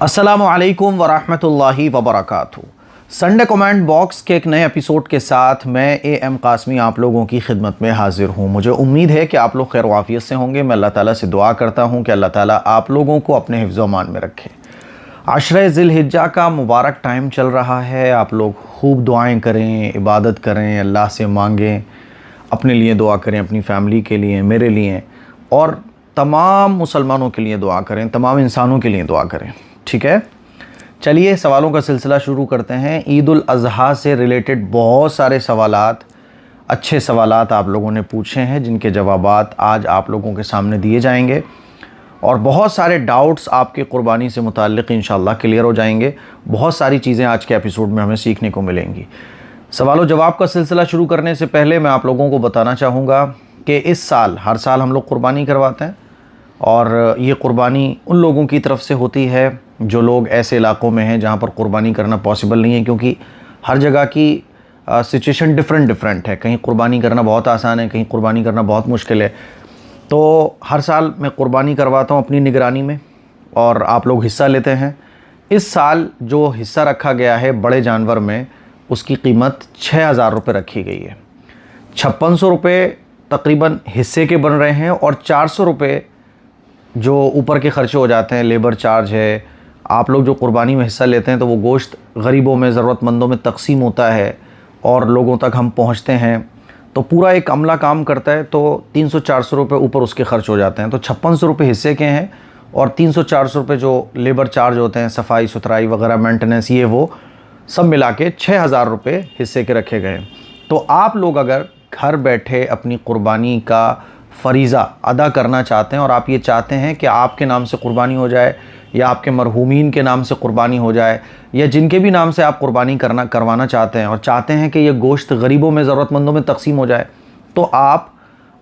अस्सलामु अलैकुम वरहमतुल्लाहि वबरकातुहू। संडे कमेंट बॉक्स के एक नए एपिसोड के साथ मैं AM कासमी आप लोगों की खिदमत में हाजिर हूँ। मुझे उम्मीद है कि आप लोग खैर वाफियत से होंगे। मैं अल्लाह ताला से दुआ करता हूँ कि अल्लाह ताला आप लोगों को अपने हिफ्ज़ व अमान में रखे। अशरे ज़िलहिज्जा का मुबारक टाइम चल रहा है। आप लोग खूब दुआएँ करें, इबादत करें, अल्लाह से मांगें, अपने लिए दुआ करें, अपनी फ़ैमिली के लिए, मेरे लिए और तमाम मुसलमानों के लिए दुआ करें, तमाम इंसानों के लिए दुआ करें। ठीक है, चलिए सवालों का सिलसिला शुरू करते हैं। ईद उल अज़हा से रिलेटेड बहुत सारे सवालात, अच्छे सवालात आप लोगों ने पूछे हैं जिनके जवाबात आज आप लोगों के सामने दिए जाएंगे और बहुत सारे डाउट्स आपके क़ुरबानी से मुताल्लिक़ इंशाअल्लाह क्लियर हो जाएंगे। बहुत सारी चीज़ें आज के एपिसोड में हमें सीखने को मिलेंगी। सवाल जवाब का सिलसिला शुरू करने से पहले मैं आप लोगों को बताना चाहूँगा कि इस साल हर साल हम लोग क़ुरबानी करवाते हैं और ये क़ुरबानी उन लोगों की तरफ से होती है जो लोग ऐसे इलाक़ों में हैं जहाँ पर क़ुरबानी करना पॉसिबल नहीं है, क्योंकि हर जगह की सिचुएशन डिफरेंट है। कहीं क़ुरबानी करना बहुत आसान है, कहीं क़ुरबानी करना बहुत मुश्किल है। तो हर साल मैं क़ुरबानी करवाता हूँ अपनी निगरानी में और आप लोग हिस्सा लेते हैं। इस साल जो हिस्सा रखा गया है बड़े जानवर में, उसकी कीमत 6,000 रुपये रखी गई है। 5600 रुपये तकरीबन हिस्से के बन रहे हैं और 400 रुपये जो ऊपर के ख़र्चे हो जाते हैं, लेबर चार्ज है। आप लोग जो क़ुरबानी में हिस्सा लेते हैं तो वो गोश्त गरीबों में, ज़रूरतमंदों में तकसीम होता है और लोगों तक हम पहुंचते हैं, तो पूरा एक अमला काम करता है। तो 300-400 रुपये ऊपर उसके ख़र्च हो जाते हैं। तो 5600 रुपये हिस्से के हैं और 300-400 रुपये जो लेबर चार्ज होते हैं, सफाई सुथराई वगैरह, मेंटेनेंस, ये वो सब मिला के 6,000 रुपये हिस्से के रखे गए। तो आप लोग अगर घर बैठे अपनी क़ुरबानी का फ़रीज़ा अदा करना चाहते हैं और आप ये चाहते हैं कि आपके नाम से क़ुरबानी हो जाए या आपके मरहूमीन के नाम से क़ुरबानी हो जाए या जिनके भी नाम से आप क़ुरबानी करवाना चाहते हैं और चाहते हैं कि ये गोश्त गरीबों में, ज़रूरतमंदों में तकसीम हो जाए, तो आप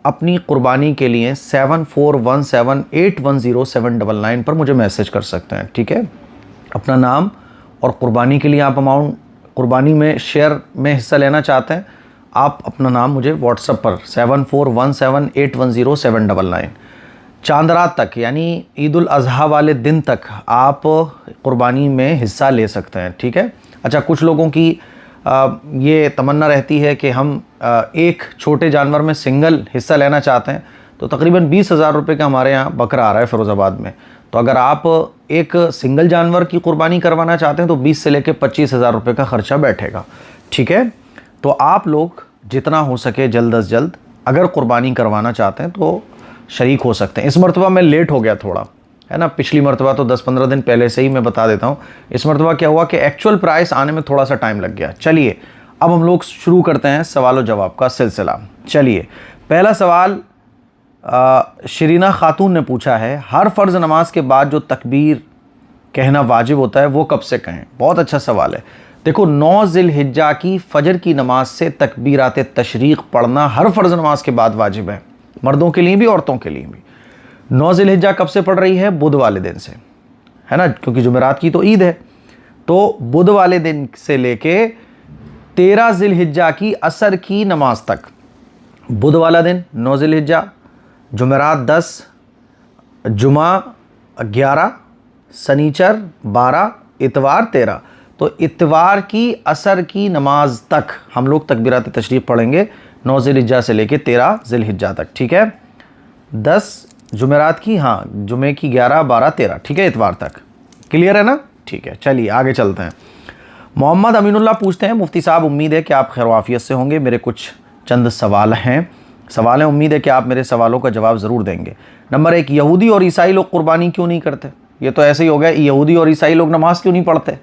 अपनी क़ुरबानी के लिए 7417810799 पर मुझे मैसेज कर सकते हैं। ठीक है, अपना नाम और क़ुरबानी के लिए आप अमाउंट, क़ुरबानी में शेयर में हिस्सा लेना चाहते हैं, आप अपना नाम मुझे व्हाट्सएप पर 7417810799 चांद रात तक, यानी ईद उल अज़हा वाले दिन तक आप क़ुरबानी में हिस्सा ले सकते हैं। ठीक है। अच्छा, कुछ लोगों की ये तमन्ना रहती है कि हम एक छोटे जानवर में सिंगल हिस्सा लेना चाहते हैं, तो तकरीबन 20,000 रुपये का हमारे यहाँ बकरा आ रहा है फ़िरोज़ाबाद में। तो अगर आप एक सिंगल जानवर की क़ुरबानी करवाना चाहते हैं तो 20 से लेकर 25,000 रुपये का ख़र्चा बैठेगा। ठीक है, तो आप लोग जितना हो सके जल्द अज जल्द अगर क़ुरबानी करवाना चाहते हैं तो शरीक हो सकते हैं। इस मरतबा मैं लेट हो गया थोड़ा, है ना। पिछली मरतबा तो 10-15 दिन पहले से ही मैं बता देता हूँ। इस मरतबा क्या हुआ कि एक्चुअल प्राइस आने में थोड़ा सा टाइम लग गया। चलिए अब हम लोग शुरू करते हैं सवाल जवाब का सिलसिला। चलिए, पहला सवाल शरीना खातून ने पूछा है, हर फ़र्ज़ नमाज के बाद जो तकबीर कहना वाजिब होता है वो कब से कहें? बहुत अच्छा सवाल है। देखो, 9 ज़िलहिज्जा की फ़जर की नमाज से तकबीरात तशरीक़ पढ़ना हर फ़र्ज़ नमाज के बाद वाजिब है, मर्दों के लिए भी औरतों के लिए भी। 9 ज़िलहिज्जा कब से पढ़ रही है? बुध वाले दिन से, है ना, क्योंकि जुमेरात की तो ईद है। तो बुध वाले दिन से लेके 13 ज़िलहिज्जा की असर की नमाज तक, बुध वाला दिन 9 ज़िलहिज्जा, जुमेरात 10, जुमा 11, सनीचर 12, इतवार 13। तो इतवार की असर की नमाज तक हम लोग तकबीरात तशरीक़ पढ़ेंगे 9 ज़िलहिज्जा से लेके 13 ज़िलहिज्जा तक। ठीक है, 10 जुमेरात की, हाँ, जुमे की 11, 12, 13, ठीक है, इतवार तक। क्लियर है ना? ठीक है, चलिए आगे चलते हैं। मोहम्मद अमीनुल्लाह पूछते हैं, मुफ्ती साहब उम्मीद है कि आप खैर वाफियत से होंगे। मेरे कुछ चंद सवाल हैं, उम्मीद है कि आप मेरे सवालों का जवाब ज़रूर देंगे। नंबर 1, यहूदी और ईसाई लोग क़ुरबानी क्यों नहीं करते? ये तो ऐसे ही हो गया, यहूदी और ईसाई लोग नमाज़ क्यों नहीं पढ़ते,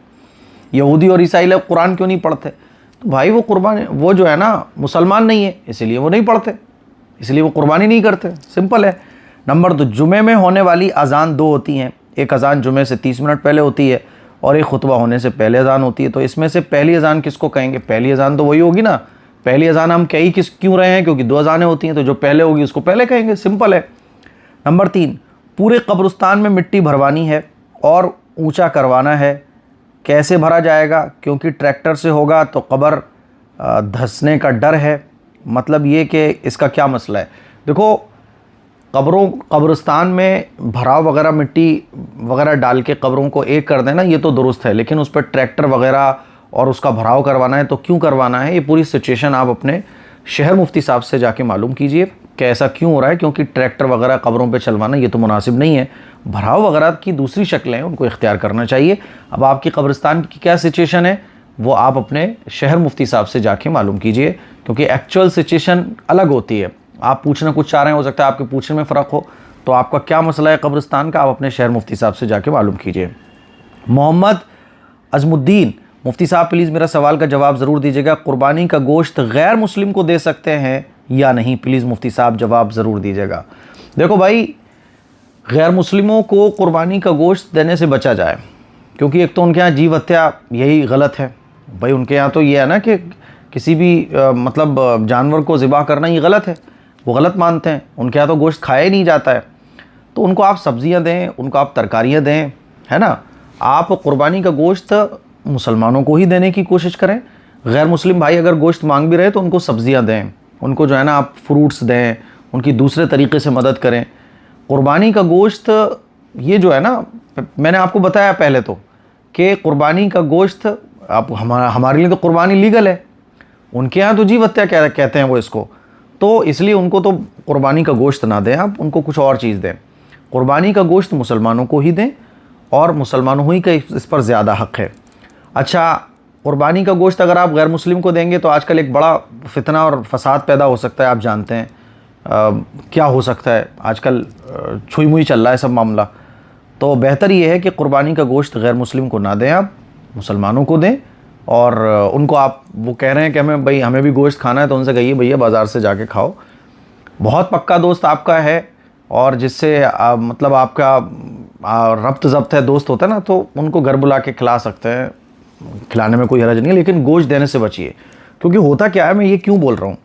यहूदी और ईसाई लोग कुरान क्यों नहीं पढ़ते? तो भाई वो क़ुरबानी, वो जो है ना मुसलमान नहीं है, इसीलिए वो नहीं पढ़ते, इसलिए वो क़ुरबानी नहीं करते। सिंपल है। नंबर 2, जुमे में होने वाली अज़ान 2 होती हैं। एक अज़ान जुमे से 30 मिनट पहले होती है और एक खुतबा होने से पहले अज़ान होती है। तो इसमें से पहली अज़ान किसको कहेंगे? पहली अज़ान तो वही होगी ना। पहली अज़ान हम क्यों रहे हैं? क्योंकि 2 अज़ानें होती हैं, तो जो पहले होगी उसको पहले कहेंगे। सिंपल है। नंबर 3, पूरे कब्रिस्तान में मिट्टी भरवानी है और ऊँचा करवाना है, कैसे भरा जाएगा? क्योंकि ट्रैक्टर से होगा तो कब्र धंसने का डर है। मतलब ये कि इसका क्या मसला है? देखो, कब्रिस्तान में भराव वगैरह मिट्टी वगैरह डाल के कब्रों को एक कर देना ये तो दुरुस्त है, लेकिन उस पर ट्रैक्टर वगैरह और उसका भराव करवाना है तो क्यों करवाना है? ये पूरी सिचुएशन आप अपने शहर मुफ्ती साहब से जाके मालूम कीजिए कि ऐसा क्यों हो रहा है, क्योंकि ट्रैक्टर वगैरह कब्रों पे चलवाना ये तो मुनासिब नहीं है। भराव वगैरह की दूसरी शक्लें हैं, उनको इख्तियार करना चाहिए। अब आपकी कब्रिस्तान की क्या सिचुएशन है वो आप अपने शहर मुफ्ती साहब से जाके मालूम कीजिए, क्योंकि एक्चुअल सिचुएशन अलग होती है। आप पूछना कुछ चाह रहे हैं, हो सकता है आपके पूछने में फ़र्क हो, तो आपका क्या मसला है कब्रिस्तान का, आप अपने शहर मुफ्ती साहब से जाके मालूम कीजिए। मोहम्मद अजमुद्दीन, मुफ्ती साहब प्लीज़ मेरा सवाल का जवाब ज़रूर दीजिएगा, कुर्बानी का गोश्त गैर मुस्लिम को दे सकते हैं या नहीं? प्लीज़ मुफ्ती साहब जवाब ज़रूर दीजिएगा। देखो भाई, गैर मुस्लिमों को कुर्बानी का गोश्त देने से बचा जाए, क्योंकि एक तो उनके यहाँ जीव हत्या यही गलत है भाई। उनके यहाँ तो ये है ना कि किसी भी मतलब जानवर को ज़िबा करना ये गलत है, वो गलत मानते हैं। उनके यहाँ तो गोश्त खाया ही नहीं जाता है। तो उनको आप सब्ज़ियाँ दें, उनको आप तरकारियाँ दें, है ना। आप कुर्बानी का गोश्त मुसलमानों को ही देने की कोशिश करें। गैर मुस्लिम भाई अगर गोश्त मांग भी रहे तो उनको सब्ज़ियाँ दें, उनको जो है ना आप फ्रूट्स दें, उनकी दूसरे तरीके से मदद करें। कुर्बानी का गोश्त ये जो है ना, मैंने आपको बताया पहले तो कि कुर्बानी का गोश्त आप हमारे लिए तो कुर्बानी लीगल है, उनके यहाँ तो जीव हत्या कहते हैं वो इसको, तो इसलिए उनको तो कुर्बानी का गोश्त ना दें, आप उनको कुछ और चीज़ दें। कुर्बानी का गोश्त मुसलमानों को ही दें और मुसलमानों ही का इस पर ज़्यादा हक़ है। अच्छा, कुर्बानी का गोश्त अगर आप गैर मुस्लिम को देंगे तो आजकल एक बड़ा फितना और फसाद पैदा हो सकता है। आप जानते हैं क्या हो सकता है, आजकल छुई मुई चल रहा है सब मामला। तो बेहतर ये है कि कुर्बानी का गोश्त गैर मुस्लिम को ना दें, आप मुसलमानों को दें। और उनको आप, वो कह रहे हैं कि हमें भी गोश्त खाना है, तो उनसे कहिए भैया बाज़ार से जाके खाओ। बहुत पक्का दोस्त आपका है और जिससे मतलब आपका रब्त ज़ब्त है, दोस्त होता है ना, तो उनको घर बुला के खिला सकते हैं, खिलाने में कोई हर्ज नहीं है, लेकिन गोश्त देने से बचिए। क्योंकि होता क्या है, मैं ये क्यों बोल रहा हूँ,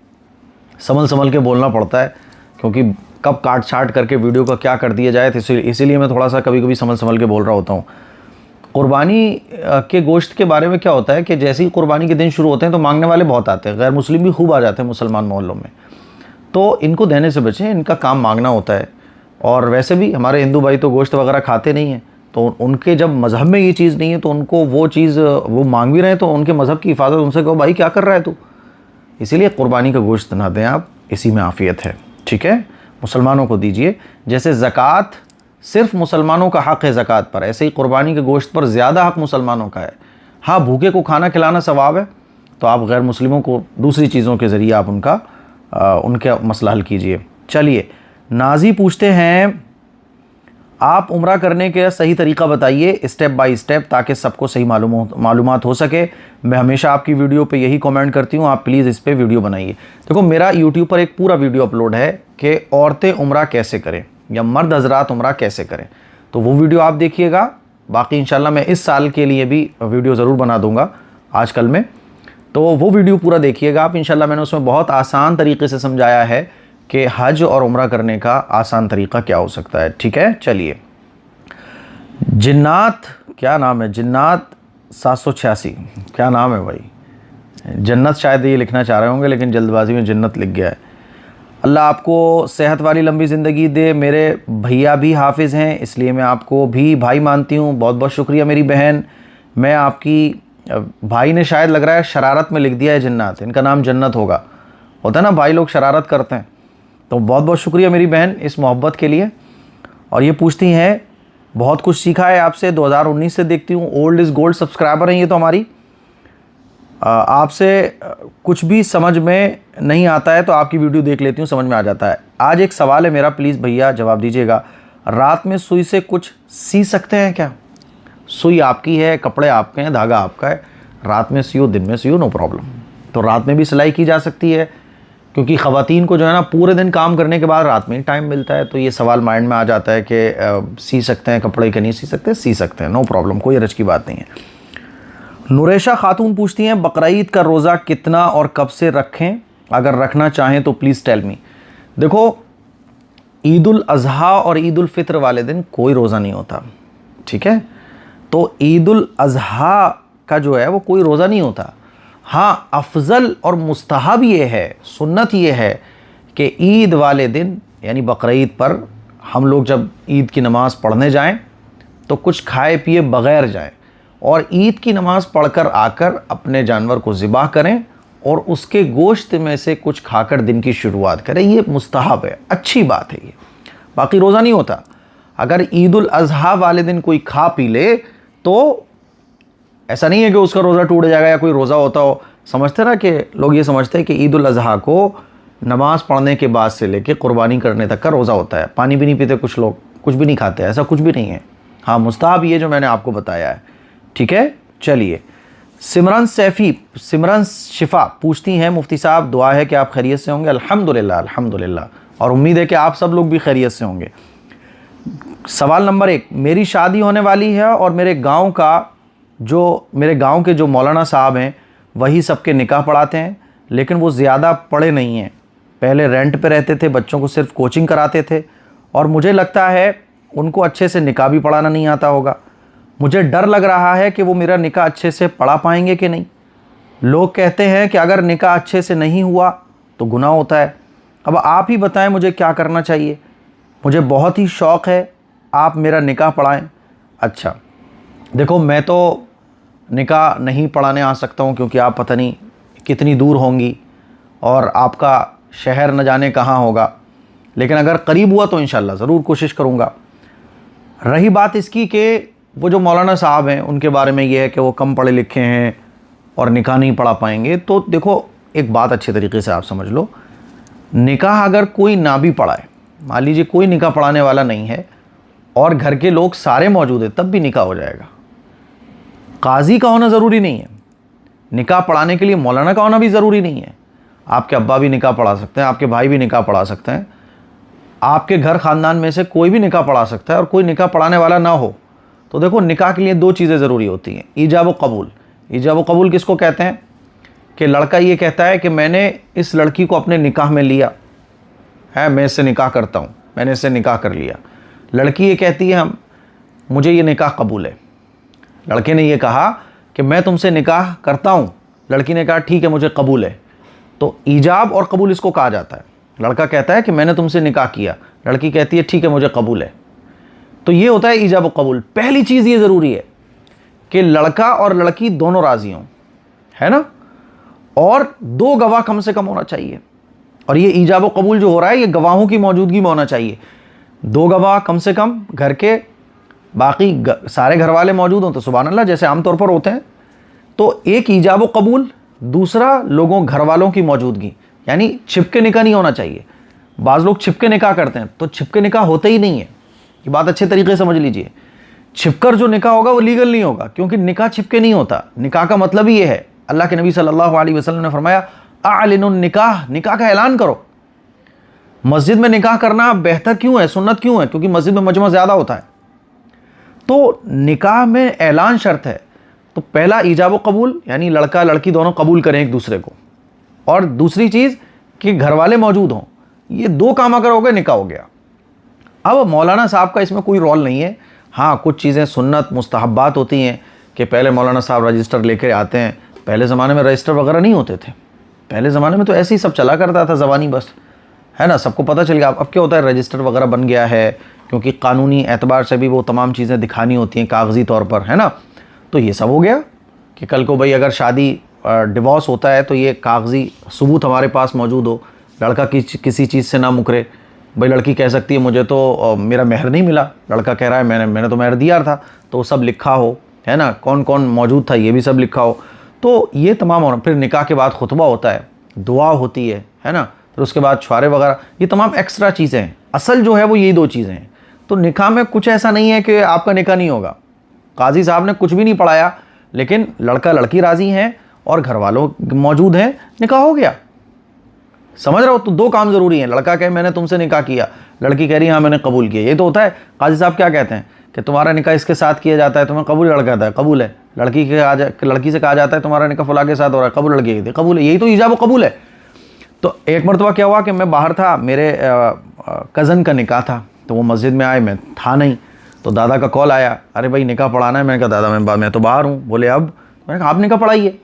संभल के बोलना पड़ता है, क्योंकि कब काट छाट करके वीडियो का क्या कर दिया जाए, तो इसीलिए मैं थोड़ा सा कभी कभी संभल के बोल रहा होता हूँ। कुर्बानी के गोश्त के बारे में क्या होता है कि जैसे ही कुर्बानी के दिन शुरू होते हैं तो मांगने वाले बहुत आते हैं, गैर मुस्लिम भी खूब आ जाते हैं मुसलमान मोहल्लों में, तो इनको देने से बचें, इनका काम मांगना होता है। और वैसे भी हमारे हिंदू भाई तो गोश्त वगैरह खाते नहीं हैं, तो उनके जब मज़हब में ये चीज़ नहीं है तो उनको वो चीज़ वो मांग भी रहे हैं तो उनके मज़हब की हिफाजत, उनसे कहो भाई क्या कर रहा है तू। इसीलिए कुर्बानी का गोश्त ना दें आप, इसी में आफ़ियत है, ठीक है। मुसलमानों को दीजिए, जैसे ज़कात सिर्फ मुसलमानों का हक़ है ज़कात पर, ऐसे ही कुर्बानी के गोश्त पर ज़्यादा हक़ मुसलमानों का है। हाँ, भूखे को खाना खिलाना सवाब है, तो आप गैर मुस्लिमों को दूसरी चीज़ों के ज़रिए आप उनका मसला हल कीजिए। चलिए, नाजी पूछते हैं, आप उम्रा करने के सही तरीका बताइए स्टेप बाय स्टेप, ताकि सबको सही मालूमात हो सके। मैं हमेशा आपकी वीडियो पे यही कमेंट करती हूँ, आप प्लीज़ इस पे वीडियो बनाइए। देखो, मेरा यूट्यूब पर एक पूरा वीडियो अपलोड है कि औरतें उम्रा कैसे करें या मर्द हजरात उम्रा कैसे करें, तो वो वीडियो आप देखिएगा। बाकी इंशाल्लाह मैं इस साल के लिए भी वीडियो ज़रूर बना दूँगा आजकल में, तो वो वीडियो पूरा देखिएगा आप इंशाल्लाह। मैंने उसमें बहुत आसान तरीके से समझाया है कि हज और उम्रा करने का आसान तरीका क्या हो सकता है, ठीक है। चलिए, जिन्नात, क्या नाम है, जिन्नात 786, क्या नाम है भाई, जन्नत शायद ये लिखना चाह रहे होंगे, लेकिन जल्दबाजी में जन्नत लिख गया है। अल्लाह आपको सेहत वाली लंबी ज़िंदगी दे। मेरे भैया भी हाफिज़ हैं, इसलिए मैं आपको भी भाई मानती हूँ। बहुत बहुत शुक्रिया मेरी बहन। मैं आपकी, भाई ने शायद लग रहा है शरारत में लिख दिया है जिन्नात, इनका नाम जन्नत होगा, होता है ना, भाई लोग शरारत करते हैं। तो बहुत बहुत शुक्रिया मेरी बहन इस मोहब्बत के लिए। और ये पूछती हैं, बहुत कुछ सीखा है आपसे, 2019 से देखती हूँ, ओल्ड इज़ गोल्ड सब्सक्राइबर हैं ये तो हमारी। आपसे कुछ भी समझ में नहीं आता है तो आपकी वीडियो देख लेती हूँ, समझ में आ जाता है। आज एक सवाल है मेरा, प्लीज़ भैया जवाब दीजिएगा। रात में सुई से कुछ सी सकते हैं क्या? सुई आपकी है, कपड़े आपके हैं, धागा आपका है, रात में सियो दिन में सियो, नो प्रॉब्लम। तो रात में भी सिलाई की जा सकती है, क्योंकि ख़वातीन को जो है ना पूरे दिन काम करने के बाद रात में ही टाइम मिलता है, तो ये सवाल माइंड में आ जाता है कि सी सकते हैं कपड़े के नहीं सी सकते, सी सकते हैं, नो प्रॉब्लम, कोई हर्ज की बात नहीं है। नुरेशा खातून पूछती हैं, बकरीद का रोज़ा कितना और कब से रखें, अगर रखना चाहें तो प्लीज़ टेल मी। देखो, ईद उल अज़हा और ईद उल फ़ित्र वाले दिन कोई रोज़ा नहीं होता, ठीक है। तो ईद उल अज़हा का जो है वो कोई रोज़ा नहीं होता। हाँ, अफजल और मुस्तहब ये है, सुन्नत ये है कि ईद वाले दिन यानी बकरीद पर हम लोग जब ईद की नमाज़ पढ़ने जाएं तो कुछ खाए पिए बग़ैर जाएं और ईद की नमाज़ पढ़कर आकर अपने जानवर को ज़िबा करें और उसके गोश्त में से कुछ खाकर दिन की शुरुआत करें। ये मुस्तहब है, अच्छी बात है ये। बाकी रोज़ा नहीं होता। अगर ईद उल अज़हा वाले दिन कोई खा पी ले तो ऐसा नहीं है कि उसका रोज़ा टूट जाएगा या कोई रोज़ा होता हो। समझते ना कि लोग ये समझते हैं कि ईद उल अज़हा को नमाज़ पढ़ने के बाद से लेके कुर्बानी करने तक का रोज़ा होता है। पानी भी नहीं पीते कुछ लोग, कुछ भी नहीं खाते, ऐसा कुछ भी नहीं है। हाँ, मुस्ताहब ये जो मैंने आपको बताया है, ठीक है। चलिए, सिमरन शिफा पूछती हैं, मुफ्ती साहब दुआ है कि आप खैरियत से होंगे। अल्हम्दुलिल्लाह अल्हम्दुलिल्लाह, और उम्मीद है कि आप सब लोग भी खैरियत से होंगे। सवाल नंबर 1, मेरी शादी होने वाली है और मेरे गांव के जो मौलाना साहब हैं वही सबके निकाह पढ़ाते हैं, लेकिन वो ज़्यादा पढ़े नहीं हैं। पहले रेंट पे रहते थे, बच्चों को सिर्फ कोचिंग कराते थे और मुझे लगता है उनको अच्छे से निकाह भी पढ़ाना नहीं आता होगा। मुझे डर लग रहा है कि वो मेरा निकाह अच्छे से पढ़ा पाएंगे कि नहीं। लोग कहते हैं कि अगर निकाह अच्छे से नहीं हुआ तो गुनाह होता है। अब आप ही बताएं मुझे क्या करना चाहिए। मुझे बहुत ही शौक़ है, आप मेरा निकाह पढ़ाएं। अच्छा देखो, मैं तो निकाह नहीं पढ़ाने आ सकता हूँ क्योंकि आप पता नहीं कितनी दूर होंगी और आपका शहर न जाने कहाँ होगा, लेकिन अगर करीब हुआ तो इंशाल्लाह ज़रूर कोशिश करूँगा। रही बात इसकी कि वो जो मौलाना साहब हैं उनके बारे में ये है कि वो कम पढ़े लिखे हैं और निकाह नहीं पढ़ा पाएंगे, तो देखो एक बात अच्छे तरीके से आप समझ लो, निकाह अगर कोई ना भी पढ़ाए, मान लीजिए कोई निकाह पढ़ाने वाला नहीं है और घर के लोग सारे मौजूद हैं, तब भी निकाह हो जाएगा। काजी का होना ज़रूरी नहीं है, निकाह पढ़ाने के लिए मौलाना का होना भी ज़रूरी नहीं है। आपके अब्बा भी निकाह पढ़ा सकते हैं, आपके भाई भी निकाह पढ़ा सकते हैं, आपके घर ख़ानदान में से कोई भी निकाह पढ़ा सकता है। और कोई निकाह पढ़ाने वाला ना हो तो देखो, निकाह के लिए 2 चीज़ें ज़रूरी होती हैं, ईजाब व कबूल। ईजाब व कबूल किसको कहते हैं कि लड़का ये कहता है कि मैंने इस लड़की को अपने निकाह में लिया है, मैं इससे निकाह करता हूँ, मैंने इससे निकाह कर लिया। लड़की ये कहती है मुझे ये निकाह कबूल है। लड़के ने ये कहा कि मैं तुमसे निकाह करता हूँ, लड़की ने कहा ठीक है मुझे कबूल है। तो ईजाब और कबूल इसको कहा जाता है। लड़का कहता है कि मैंने तुमसे निकाह किया, लड़की कहती है ठीक है मुझे कबूल है। तो ये होता है ईजाब और कबूल। पहली चीज़ ये ज़रूरी है कि लड़का और लड़की दोनों राज़ी हों, है ना, और 2 गवाह कम से कम होना चाहिए। और ये ईजाब और कबूल जो हो रहा है ये गवाहों की मौजूदगी में होना चाहिए। 2 गवाह कम से कम घर के, बाकी सारे घर वाले मौजूद हों तो सुभान अल्लाह जैसे आमतौर पर होते हैं। तो एक ईजाब व कबूल, दूसरा लोगों घर वालों की मौजूदगी, यानी छिपके निकाह नहीं होना चाहिए। बाज़ लोग छिपके निकाह करते हैं, तो छिपके निकाह होते ही नहीं है। ये बात अच्छे तरीके से समझ लीजिए। छिपकर जो निकाह होगा वो लीगल नहीं होगा, क्योंकि निकाह छिपके नहीं होता। निकाह का मतलब ही ये है, अल्लाह के नबी सल्लल्लाहु अलैहि वसल्लम ने फरमाया आलिनुन निकाह, निकाह का ऐलान करो। मस्जिद में निकाह करना बेहतर क्यों है, सुन्नत क्यों है? क्योंकि मस्जिद में मजमा ज़्यादा होता है। तो निकाह में ऐलान शर्त है। तो पहला ईजाब व कबूल, यानी लड़का लड़की दोनों कबूल करें एक दूसरे को, और दूसरी चीज़ कि घर वाले मौजूद हों। ये 2 काम अगर हो गए, निकाह हो गया। अब मौलाना साहब का इसमें कोई रोल नहीं है। हाँ, कुछ चीज़ें सुन्नत मुस्तहब्बात होती हैं कि पहले मौलाना साहब रजिस्टर लेकर आते हैं। पहले ज़माने में रजिस्टर वगैरह नहीं होते थे, पहले ज़माने में तो ऐसे ही सब चला करता था, ज़बानी बस, है ना, सबको पता चल गया। अब क्या होता है, रजिस्टर वगैरह बन गया है, क्योंकि कानूनी एतबार से भी वो तमाम चीज़ें दिखानी होती हैं कागज़ी तौर पर, है ना। तो ये सब हो गया कि कल को भाई अगर शादी डिवोर्स होता है तो ये कागज़ी सबूत हमारे पास मौजूद हो, लड़का किसी चीज़ से ना मुकरे। भाई लड़की कह सकती है मुझे तो मेरा मेहर नहीं मिला, लड़का कह रहा है मैंने तो मेहर दिया था, तो सब लिखा हो, है ना, कौन कौन मौजूद था ये भी सब लिखा हो। तो ये तमाम होना। फिर निकाह के बाद खुतबा होता है, दुआ होती है ना, फिर उसके बाद छुआरे वगैरह, ये तमाम एक्स्ट्रा चीज़ें हैं। असल जो है वो यही 2 चीज़ें हैं। तो निकाह में कुछ ऐसा नहीं है कि आपका निकाह नहीं होगा। काजी साहब ने कुछ भी नहीं पढ़ाया, लेकिन लड़का लड़की राज़ी हैं और घर वालों मौजूद हैं, निकाह हो गया। समझ रहे हो? तो 2 काम ज़रूरी हैं। लड़का कहे मैंने तुमसे निकाह किया, लड़की कह रही हाँ मैंने कबूल किया। ये तो होता है। काजी साहब क्या कहते हैं कि तुम्हारा निकाह इसके साथ किया जाता है, तुम्हें कबूल? लड़का कहता है कबूल है। लड़की से कहा जाता है तुम्हारा निकाह फला के साथ हो रहा है, कबूल? लड़की कहती है कबूल है। यही तो ईजाब व कबूल है। तो एक मरतबा क्या हुआ कि मैं बाहर था, मेरे कज़न का निकाह था, तो वो मस्जिद में आए, मैं था नहीं, तो दादा का कॉल आया, अरे भाई निकाह पढ़ाना है। मैंने कहा दादा मैं तो बाहर हूँ। बोले अब? मैंने कहा आप निकाह पढ़ाइए।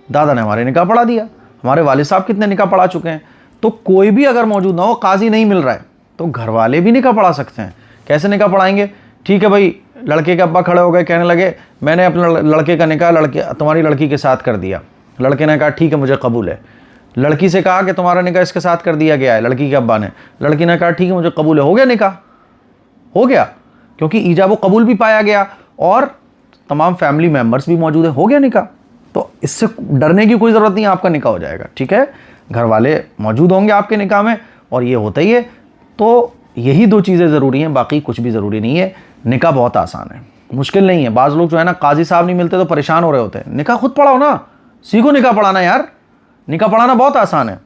दादा ने हमारे निकाह पढ़ा दिया। हमारे वालिद साहब कितने निकाह पढ़ा चुके हैं। तो कोई भी अगर मौजूद ना हो, काजी नहीं मिल रहा है, तो घर वाले भी निकाह पढ़ा सकते हैं। कैसे निकाह पढ़ाएंगे? ठीक है भाई, लड़के के अब्बा खड़े हो गए, कहने लगे मैंने अपने लड़के का निकाह तुम्हारी लड़की के साथ कर दिया। लड़के ने कहा ठीक है मुझे कबूल है। लड़की से कहा कि तुम्हारा निकाह इसके साथ कर दिया गया है, लड़की के अब्बा ने। लड़की ने कहा ठीक है मुझे कबूल है। हो गया निकाह, हो गया, क्योंकि ईजाब व कबूल भी पाया गया और तमाम फैमिली मेम्बर्स भी मौजूद है, हो गया निकाह। तो इससे डरने की कोई ज़रूरत नहीं, आपका निकाह हो जाएगा। ठीक है, घर वाले मौजूद होंगे आपके निकाह में और ये होता ही है। तो यही दो चीज़ें ज़रूरी हैं, बाकी कुछ भी ज़रूरी नहीं है। निकाह बहुत आसान है, मुश्किल नहीं है। बाज़ लोग जो है ना, काजी साहब नहीं मिलते तो परेशान हो रहे होते हैं। निकाह खुद पढ़ाओ ना, सीखो निकाह पढ़ाना यार, निकाह पढ़ाना बहुत आसान है।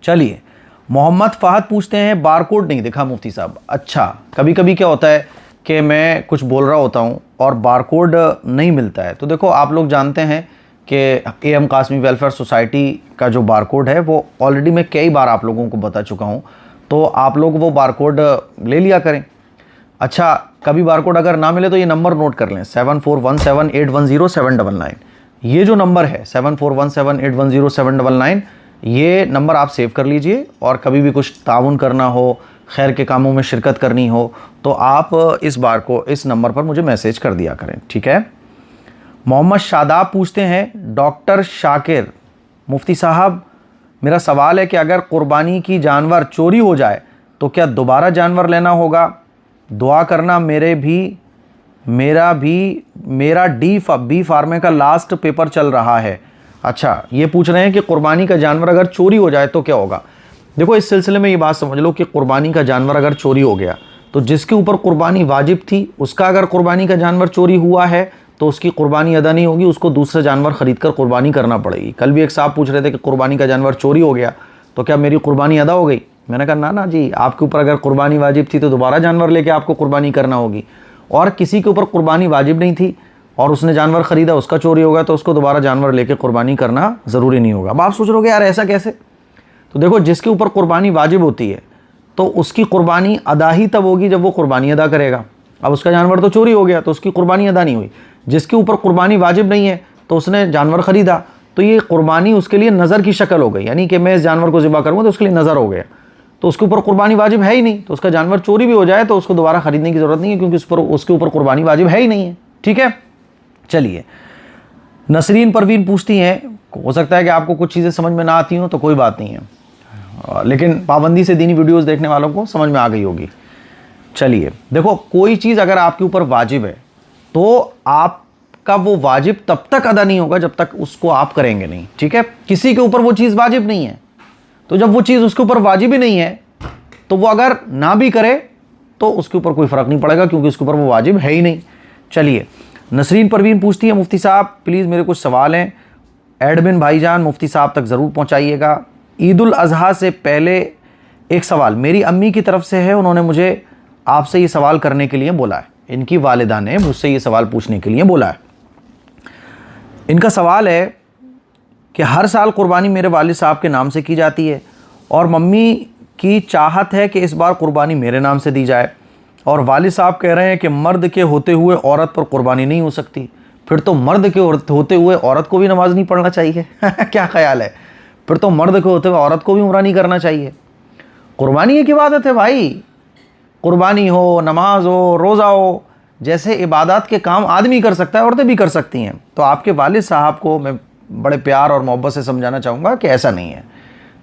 चलिए, मोहम्मद फ़हद पूछते हैं बारकोड नहीं दिखा मुफ्ती साहब। अच्छा, कभी कभी क्या होता है कि मैं कुछ बोल रहा होता हूँ और बारकोड नहीं मिलता है। तो देखो, आप लोग जानते हैं कि AM कासमी वेलफेयर सोसाइटी का जो बारकोड है वो ऑलरेडी मैं कई बार आप लोगों को बता चुका हूँ, तो आप लोग वो बारकोड ले लिया करें। अच्छा, कभी बारकोड अगर ना मिले तो ये नंबर नोट कर लें, 7417810799। ये जो नंबर है 7417810799, ये नंबर आप सेव कर लीजिए और कभी भी कुछ ताउन करना हो, खैर के कामों में शिरकत करनी हो, तो आप इस नंबर पर मुझे मैसेज कर दिया करें। ठीक है। मोहम्मद शादाब पूछते हैं डॉक्टर शाकिर, मुफ्ती साहब मेरा सवाल है कि अगर कुर्बानी की जानवर चोरी हो जाए तो क्या दोबारा जानवर लेना होगा? दुआ करना, मेरा बी फार्मे का लास्ट पेपर चल रहा है। अच्छा, ये पूछ रहे हैं कि कुर्बानी का जानवर अगर चोरी हो जाए तो क्या होगा? देखो, इस सिलसिले में ये बात समझ लो कि कुर्बानी का जानवर अगर चोरी हो गया तो जिसके ऊपर कुर्बानी वाजिब थी उसका अगर कुर्बानी का जानवर चोरी हुआ है तो उसकी कुर्बानी अदा नहीं होगी, उसको दूसरा जानवर ख़रीद कर कुर्बानी करना पड़ेगी। कल भी एक साहब पूछ रहे थे कि कुर्बानी का जानवर चोरी हो गया तो क्या मेरी कुर्बानी अदा हो गई? मैंने कहा ना जी, आपके ऊपर अगर कुर्बानी वाजिब थी तो दोबारा जानवर लेके आपको कुर्बानी करना होगी, और किसी के ऊपर कुर्बानी वाजिब नहीं थी और उसने जानवर ख़रीदा, उसका चोरी होगा तो उसको दोबारा जानवर लेके कुर्बानी करना ज़रूरी नहीं होगा। अब आप सोच रहे हो यार ऐसा कैसे? तो देखो, जिसके ऊपर कुर्बानी वाजिब होती है तो उसकी कुर्बानी अदा ही तब होगी जब वो कुर्बानी अदा करेगा। अब उसका जानवर तो चोरी हो गया तो उसकी कुर्बानी अदा नहीं हुई। जिसके ऊपर कुर्बानी वाजिब नहीं है तो उसने जानवर ख़रीदा, तो ये कुर्बानी उसके लिए नज़र की शक्ल हो गई, यानी कि मैं इस जानवर को ज़िबा करूँगा तो उसके लिए नज़र हो गया, तो उसके ऊपर कुर्बानी वाजिब है ही नहीं। तो उसका जानवर चोरी भी हो जाए तो उसको दोबारा ख़रीदने की ज़रूरत नहीं है, क्योंकि उसके ऊपर कुर्बानी वाजिब है ही नहीं है। ठीक है। चलिए, नसरीन परवीन पूछती हैं, हो सकता है कि आपको कुछ चीज़ें समझ में ना आती हों तो कोई बात नहीं है, लेकिन पाबंदी से दीनी वीडियोस देखने वालों को समझ में आ गई होगी। चलिए, देखो, कोई चीज़ अगर आपके ऊपर वाजिब है तो आपका वो वाजिब तब तक अदा नहीं होगा जब तक उसको आप करेंगे नहीं। ठीक है। किसी के ऊपर वो चीज़ वाजिब नहीं है, तो जब वो चीज़ उसके ऊपर वाजिब ही नहीं है तो वो अगर ना भी करे तो उसके ऊपर कोई फ़र्क नहीं पड़ेगा, क्योंकि उसके ऊपर वो वाजिब है ही नहीं। चलिए, नसरीन परवीन पूछती है मुफ्ती साहब प्लीज़ मेरे कुछ सवाल हैं, एडमिन भाईजान मुफ्ती साहब तक ज़रूर पहुँचाइएगा। ईद उल अज़हा से पहले एक सवाल मेरी अम्मी की तरफ से है, उन्होंने मुझे आपसे ये सवाल करने के लिए बोला है। इनकी वालिदा ने मुझसे ये सवाल पूछने के लिए बोला है। इनका सवाल है कि हर साल कुर्बानी मेरे वालिद साहब के नाम से की जाती है और मम्मी की चाहत है कि इस बार कुर्बानी मेरे नाम से दी जाए, और वालिद साहब कह रहे हैं कि मर्द के होते हुए औरत पर कुर्बानी नहीं हो सकती, फिर तो मर्द के होते हुए औरत को भी नमाज नहीं पढ़ना चाहिए। क्या ख्याल है? फिर तो मर्द के होते हुए औरत को भी उम्रा नहीं करना चाहिए। कुर्बानी एक इबादत है भाई, कुर्बानी हो, नमाज हो, रोज़ा हो, जैसे इबादत के काम आदमी कर सकता है औरतें भी कर सकती हैं। तो आपके वालिद साहब को मैं बड़े प्यार और मोहब्बत से समझाना चाहूँगा कि ऐसा नहीं है।